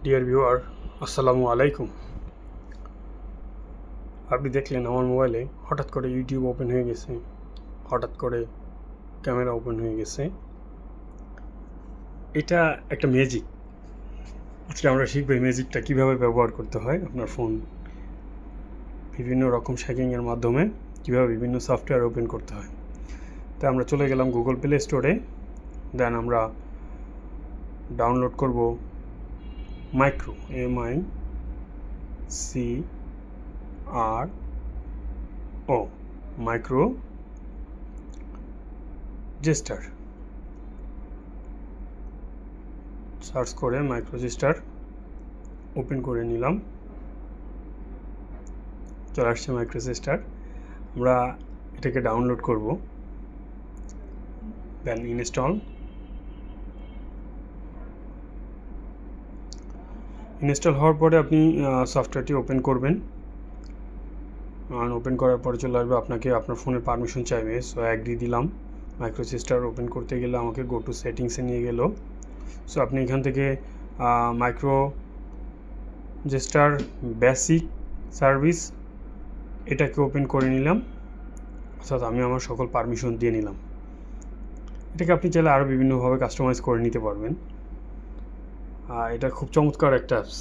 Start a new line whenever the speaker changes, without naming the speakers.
Dear viewer, আসসালামু আলাইকুম। আপনি দেখলেন আমার মোবাইলে হঠাৎ করে ইউটিউব ওপেন হয়ে গেছে, হঠাৎ করে ক্যামেরা ওপেন হয়ে গেছে। এটা একটা ম্যাজিক। আজকে আমরা শিখবো এই ম্যাজিকটা কীভাবে ব্যবহার করতে হয়। আপনার ফোন বিভিন্ন রকম হ্যাকিংয়ের মাধ্যমে কীভাবে বিভিন্ন সফটওয়্যার ওপেন করতে হয়। তাই আমরা চলে গেলাম গুগল প্লে স্টোরে। দেন আমরা ডাউনলোড করব micro, MICRO, micro gesture. Search করে মাইক্রো জেস্টার ওপেন করে নিলাম। চলে আসছে মাইক্রো জেস্টার। আমরা এটাকে ডাউনলোড করব। দেন ইনস্টল হওয়ার পরে আপনি সফটওয়্যারটি ওপেন করবেন। ওপেন করার পরে চলে আসবে, আপনাকে আপনার ফোনের পারমিশন চাইবে। সো অ্যাগ্রি দিলাম। মাইক্রো জেস্টার ওপেন করতে গেলে আমাকে গো টু সেটিংসে নিয়ে গেল। সো আপনি এখান থেকে মাইক্রো জেস্টার বেসিক সার্ভিস এটাকে ওপেন করে নিলাম, অর্থাৎ আমি আমার সকল পারমিশন দিয়ে নিলাম। এটাকে আপনি চাইলে আরও বিভিন্নভাবে কাস্টমাইজ করে নিতে পারবেন। এটা খুব চমৎকার একটা অ্যাপস।